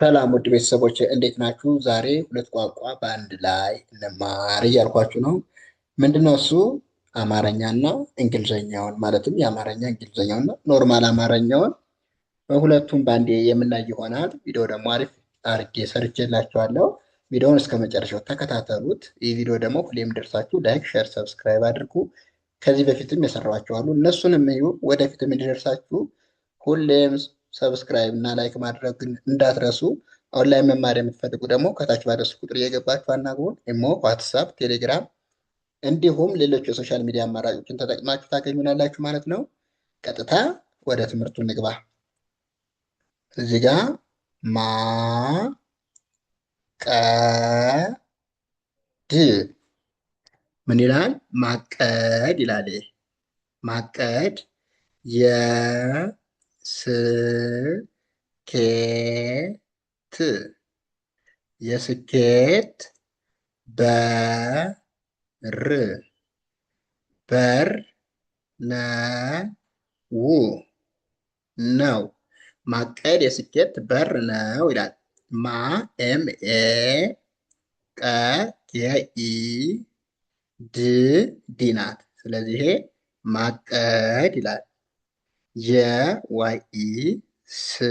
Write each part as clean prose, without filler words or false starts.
ሰላም ውድ ቤተሰቦች እንዴት ናችሁ? ዛሬ ሁለት ቋንቋ በአንድ ላይ እንማር እያልኳችሁ ነው። ምንድነው እሱ? አማርኛና እንግሊዘኛውን ማለትም የአማርኛ እንግሊዘኛውና ኖርማል አማርኛውን በሁለቱም በአንዴ የምናይ ይሆናል። ቪዲዮ ደግሞ አሪፍ አርጌ ሰርቼላችኋለሁ። ቪዲዮውን እስከ መጨረሻው ተከታተሉት። ይህ ቪዲዮ ደግሞ ሁሌም ደርሳችሁ ላይክ፣ ሼር፣ ሰብስክራይብ አድርጉ። ከዚህ በፊትም የሰራኋቸው አሉ፣ እነሱንም እዩ። ወደፊትም እንዲደርሳችሁ ሁሌም ሰብስክራይብ እና ላይክ ማድረግ እንዳትረሱ። ኦንላይን መማር የምትፈልጉ ደግሞ ከታች ባለው ቁጥር እየገባችሁ አናግሩን። ኢሞ፣ ዋትሳፕ፣ ቴሌግራም እንዲሁም ሌሎች የሶሻል ሚዲያ አማራጮችን ተጠቅማችሁ ታገኙናላችሁ ማለት ነው። ቀጥታ ወደ ትምህርቱ እንግባ። እዚህ ጋ ማ ቀ ድ ምን ይላል? ማቀድ ይላል። ማቀድ የስኬት በር በር ነው። ማቀድ የስኬት በር ነው ይላል። ማ ኤም ኤ ቀ የኢ ድ ዲ ናት። ስለዚህ ይሄ ማቀድ ይላል። የዋይ ስ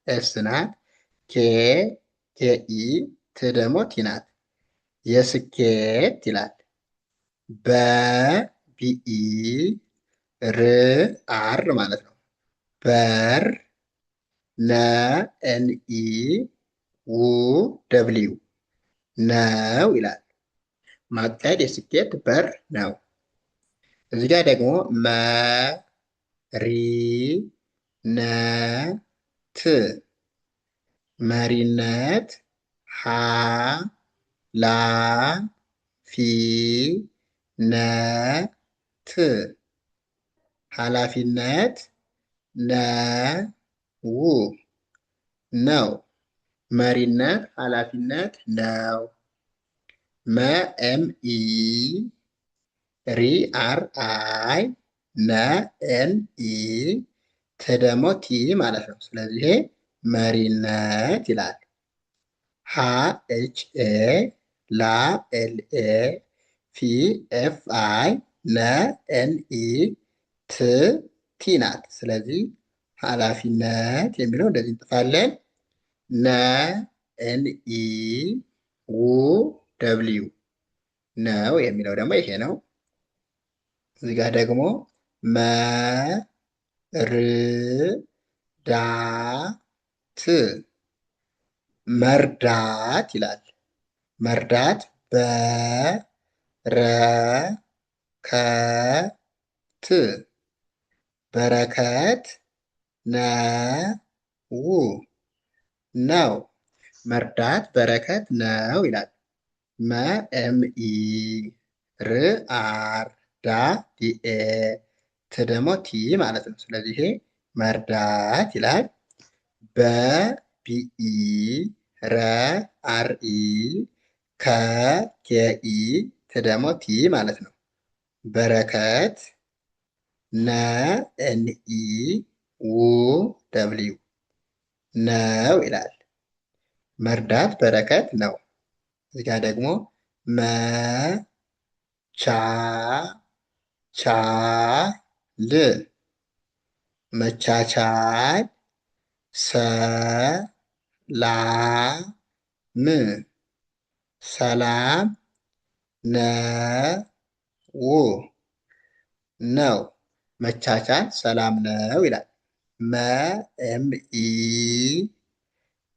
ኤስ ናት። ኬ ኬኢ ት ደግሞ ቲ ናት። የስኬት ይላል። በቢኢ ር አር ማለት ነው። በር ነኤንኢ ው ደብሊው ነው ይላል። ማቀድ የስኬት በር ነው። እዚህ ጋር ደግሞ መሪነት መሪነት ኃላፊነት ነው። መሪነት ኃላፊነት ነው። መኤምኢ ሪ አር አይ ነኤንኢ ት ደግሞ ቲ ማለት ነው። ስለዚህ መሪነት ይላል። ሀ ኤች ኤ ላ ኤል ኤ ፊ ኤፍ አይ ነኤንኢ ት ቲ ናት። ስለዚህ ኃላፊነት የሚለው እንደዚህ እንጥፋለን። ነኤንኢ ው ደብሊው ነው የሚለው ደግሞ ይሄ ነው። እዚህ ጋር ደግሞ መርዳት ይላል። መርዳት በረከት ነው። መርዳት በረከት ነው ይላል። መኤምኢ ር አር ዳ ዲኤ ት ደግሞ ቲ ማለት ነው። ስለዚህ መርዳት ይላል። በቢኢ ረ አርኢ ከ ኬኢ ት ደግሞ ቲ ማለት ነው። በረከት ነኤንኢ ው ደብሊው ነው ይላል። መርዳት በረከት ነው። እዚህ ጋር ደግሞ መቻቻል ሰላም ነው። መቻቻል ሰላም ነው ይላል። መኤምኢ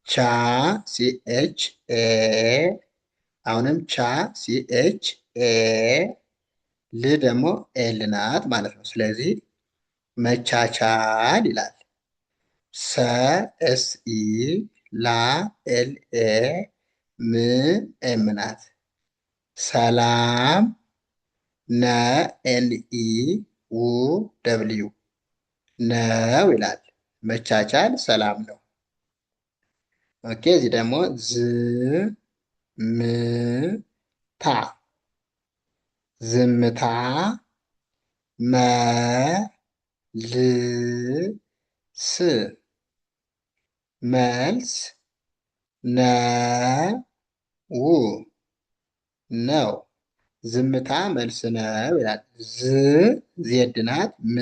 ቻ ሲኤች ኤ አሁንም ቻ ሲኤች ኤ ል ደግሞ ኤል ናት ማለት ነው። ስለዚህ መቻቻል ይላል። ሰ ኤስኢ ላ ኤል ኤ ም ኤም ናት። ሰላም ነኤንኢ ው ደብሊው ነው ይላል። መቻቻል ሰላም ነው። ኦኬ እዚህ ደግሞ ዝምታ መልስ ነው ነው። ዝምታ መልስ ነው ይላል። ዝ ዜድ ናት። ም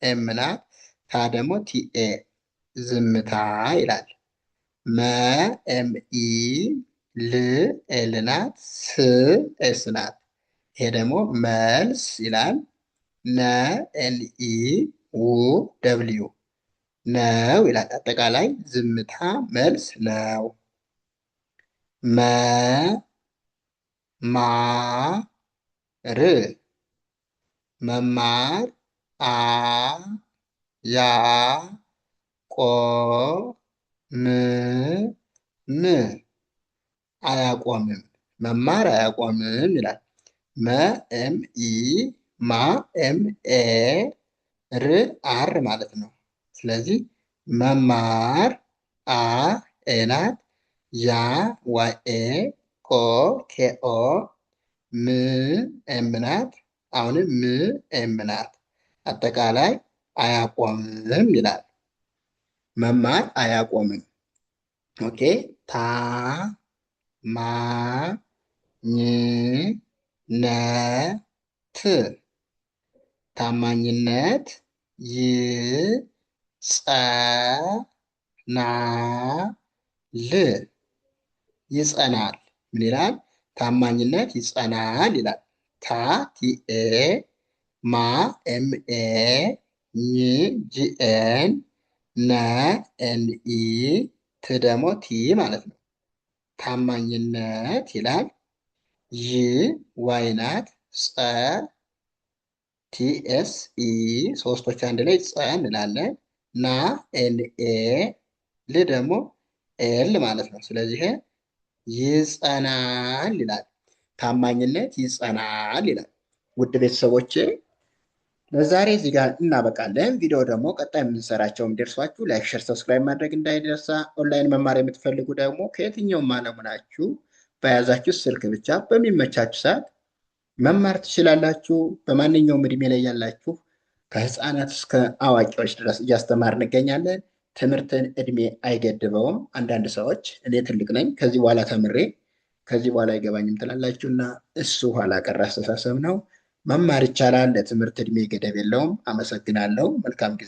ኤም ናት። ታ ደግሞ ቲኤ ዝምታ ይላል። መ ኤም ኢ ል ኤል ናት። ስ ኤስ ናት። ይሄ ደግሞ መልስ ይላል። ነ ኤን ኢ ው ደብሊው ነው ይላል። አጠቃላይ ዝምታ መልስ ነው። መ ማ ር መማር አ ያ ቆ ም ም አያቆምም። መማር አያቆምም ይላል። መ ኤም ኢ ማ ኤም ኤ ር አር ማለት ነው። ስለዚህ መማር አ ኤ ናት። ያ ዋይ ኤ ቆ ኬኦ ም ኤም ናት። አሁንም ም ኤም ናት። አጠቃላይ አያቆምም ይላል። መማር አያቆምም። ኦኬ ታ ማ ኝ ነ ት ታማኝነት ይ ጸ ና ል ይጸናል። ምን ይላል? ታማኝነት ይጸናል ይላል። ታ ቲኤ ማ ኤምኤ ኝ ጂኤን ነ ኤንኢ ት ደግሞ ቲ ማለት ነው። ታማኝነት ይላል። ይ ዋይ ናት። ጸ ቲኤስኢ ሶስቶች አንድ ላይ ጸ እንላለን። ና ኤንኤ ል ደግሞ ኤል ማለት ነው። ስለዚህ ይጸናል ይላል። ታማኝነት ይጸናል ይላል። ውድ ቤተሰቦቼ ለዛሬ እዚህ ጋር እናበቃለን። ቪዲዮ ደግሞ ቀጣይ የምንሰራቸው እንዲደርሷችሁ ላይክ፣ ሸር፣ ሰብስክራይብ ማድረግ እንዳይደርሳ። ኦንላይን መማር የምትፈልጉ ደግሞ ከየትኛውም ዓለም ናችሁ በያዛችሁ ስልክ ብቻ በሚመቻችሁ ሰዓት መማር ትችላላችሁ። በማንኛውም እድሜ ላይ ያላችሁ ከህፃናት እስከ አዋቂዎች ድረስ እያስተማር እንገኛለን። ትምህርትን እድሜ አይገድበውም። አንዳንድ ሰዎች እኔ ትልቅ ነኝ ከዚህ በኋላ ተምሬ ከዚህ በኋላ አይገባኝም ትላላችሁና እሱ ኋላ ቀር አስተሳሰብ ነው። መማር ይቻላል። ለትምህርት እድሜ ገደብ የለውም። አመሰግናለሁ። መልካም ጊዜ